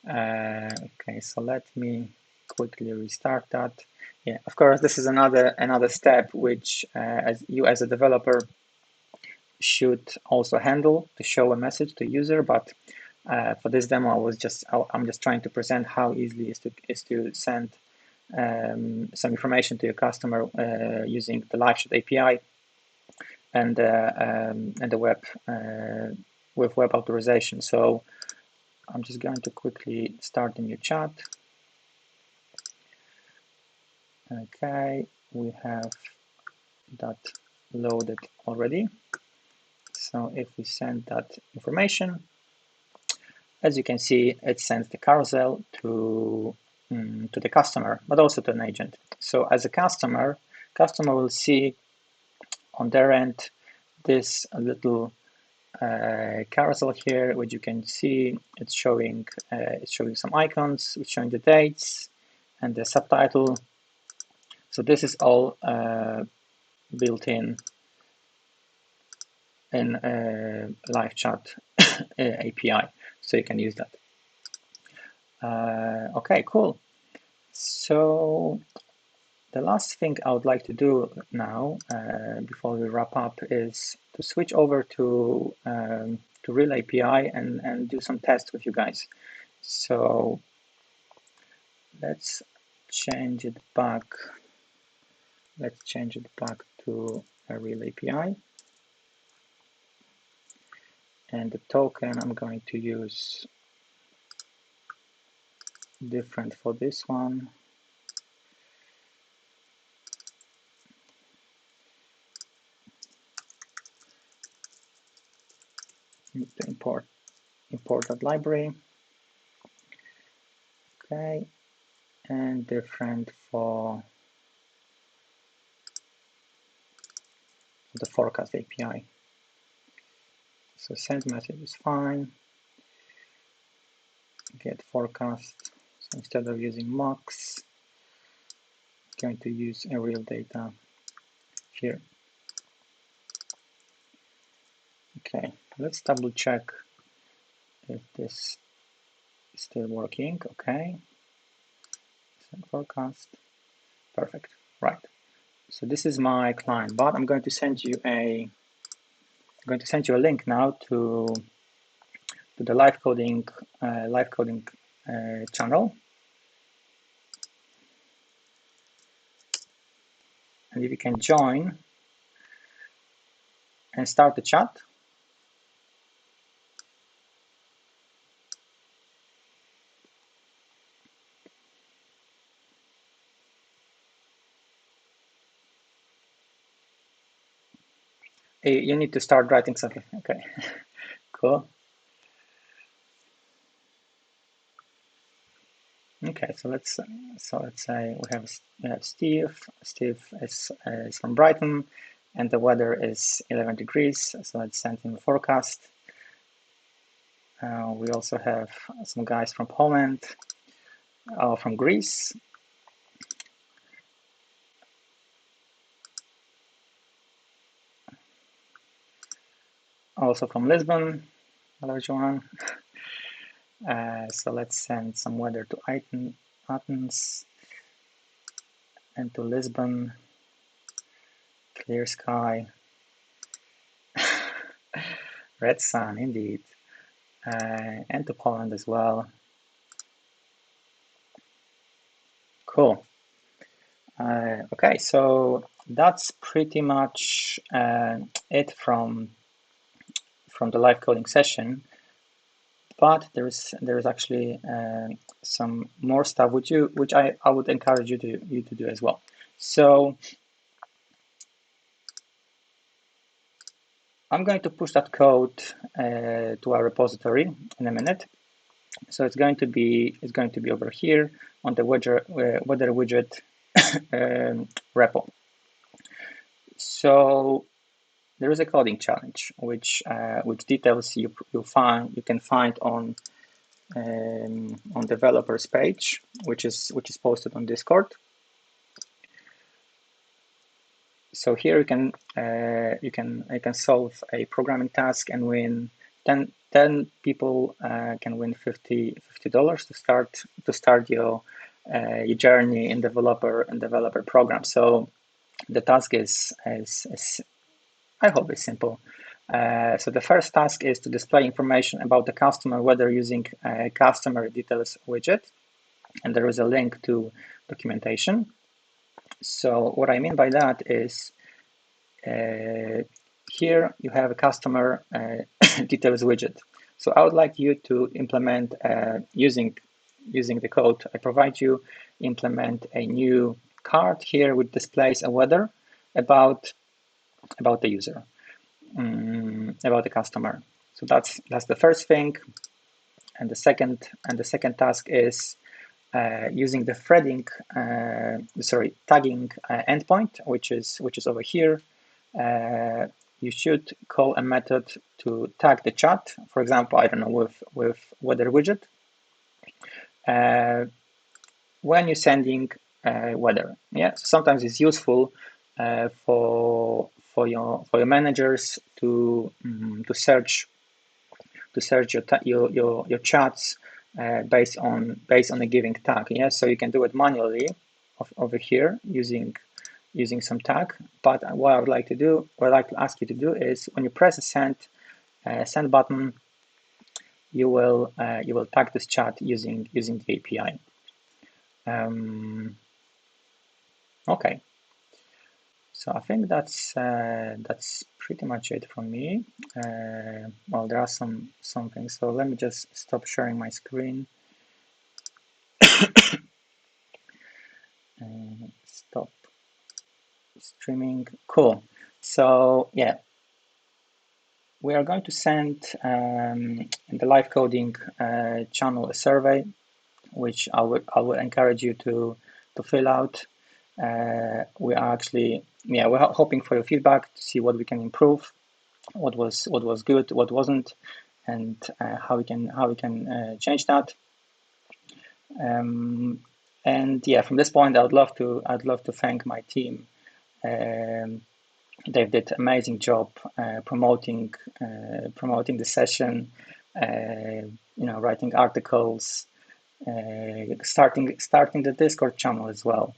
Okay, so let me quickly restart that. Yeah, of course, this is another step which as a developer should also handle to show a message to user, but for this demo, I'm just trying to present how easily is to send some information to your customer using the LiveChat API and the web with web authorization. So I'm just going to quickly start a new chat. Okay, we have that loaded already. So if we send that information, as you can see, it sends the carousel to the customer, but also to an agent. So as a customer will see on their end this little carousel here, which you can see it's showing some icons, it's showing the dates and the subtitle. So this is all built in LiveChat API, so you can use that. Okay, cool. So the last thing I would like to do now, before we wrap up, is to switch over to Real API and do some tests with you guys. So let's change it back. Let's change it back to a Real API. And the token I'm going to use different for this one. Need to import that library. Okay, and different for the forecast API. So send message is fine. Get forecast. So instead of using mocks, I'm going to use a real data here. Okay, let's double check if this is still working. Okay, send forecast. Perfect. Right. So this is my client bot. I'm going to send you a link now to the live coding channel. And if you can join and start the chat. You need to start writing something. Okay, cool. Okay, so let's say we have Steve. Steve is from Brighton, and the weather is 11 degrees. So let's send him a forecast. We also have some guys from Poland, from Greece. Also from Lisbon. Hello, Johan. So let's send some weather to Athens and to Lisbon. Clear sky. Red sun, indeed. And to Poland as well. Cool. Okay, so that's pretty much it from the live coding session. But there is actually some more stuff which I would encourage you to do as well. So I'm going to push that code to our repository in a minute. So it's going to be over here on the weather widget repo. So there is a coding challenge which details you can find on developers page, which is posted on Discord. So here you can solve a programming task and win 10 people can win $50 to start your journey in developer program. So the task is I hope it's simple. So the first task is to display information about the customer, whether using a customer details widget, and there is a link to documentation. So what I mean by that is here you have a customer details widget. So I would like you to implement using the code I provide you, implement a new card here which displays a weather about the user, about the customer. So that's the first thing, and the second task is using the threading, tagging endpoint, which is over here. You should call a method to tag the chat. For example, I don't know, with weather widget. When you're sending weather, yeah. So sometimes it's useful for your managers to search your chats based on a given tag. Yeah, so you can do it manually over here using some tag. But what I would like to ask you to do is when you press the send button, you will tag this chat using the API. Okay. So I think that's pretty much it from me. Well, there are some things. So let me just stop sharing my screen. Stop streaming. Cool. So yeah, we are going to send in the live coding channel a survey, which I would encourage you to fill out. We are actually we're hoping for your feedback to see what we can improve, what was good, what wasn't, and how we can change that. And yeah, from this point, I'd love to thank my team. They did an amazing job promoting the session, writing articles, starting the Discord channel as well.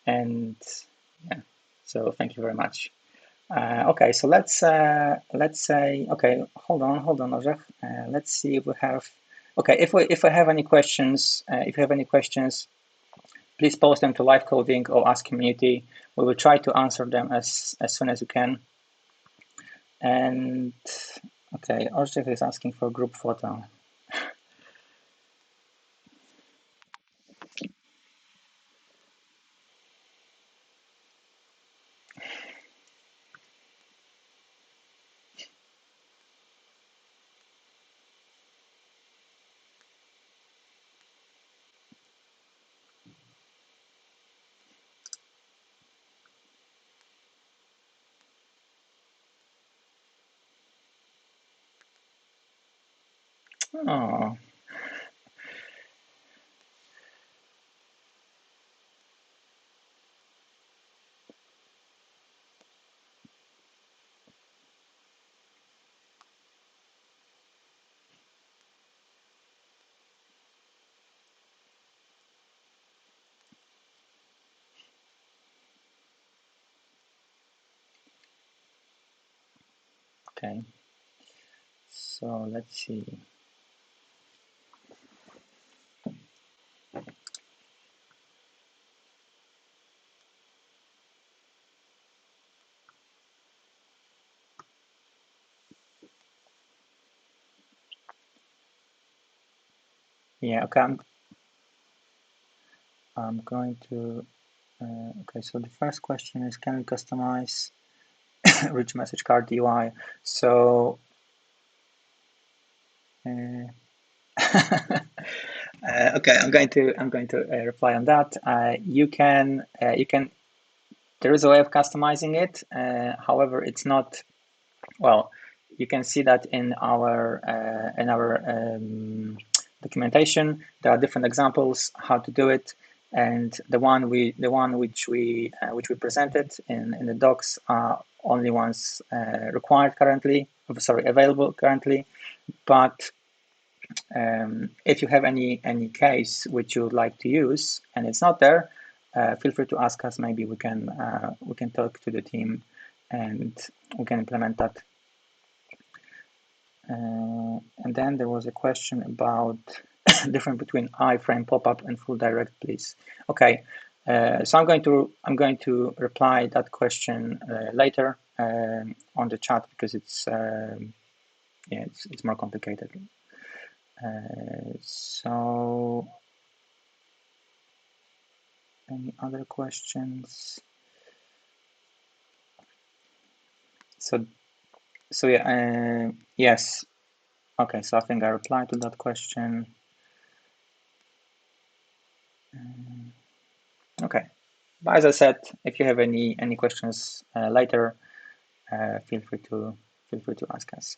And yeah, so thank you very much. Okay, so let's say, okay, hold on, Orzech. Let's see if we have, okay, if we have any questions, please post them to live coding or ask community. We will try to answer them as soon as we can. And okay, Orzech is asking for a group photo. Oh. Okay, so let's see. Yeah, okay, I'm going to, okay, so the first question is, can we customize rich message card UI? So, okay, I'm going to reply on that. You can there is a way of customizing it. However, it's not, well, you can see that in our documentation. There are different examples how to do it, and the one which we presented in the docs are only ones required currently. Sorry, available currently. But if you have any case which you would like to use and it's not there, feel free to ask us. Maybe we can talk to the team and we can implement that. And then there was a question about difference between iframe pop-up and full direct, please. Okay, so I'm going to reply that question later on the chat, because it's yeah, it's more complicated. So any other questions? So yeah, yes. Okay, so I think I replied to that question. Okay, but as I said, if you have any questions later, feel free to ask us.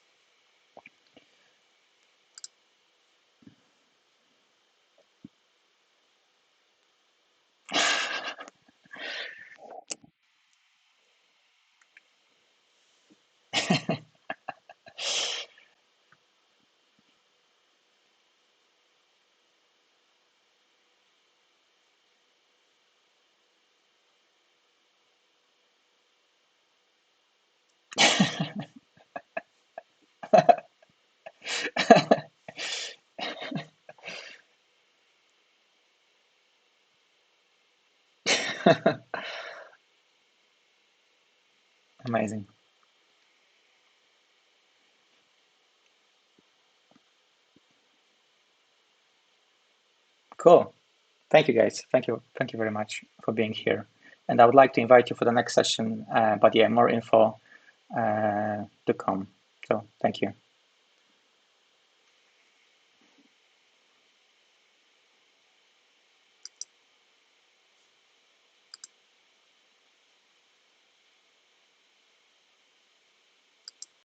Amazing. Cool. Thank you, guys. Thank you very much for being here. And I would like to invite you for the next session. But yeah, more info to come. So thank you.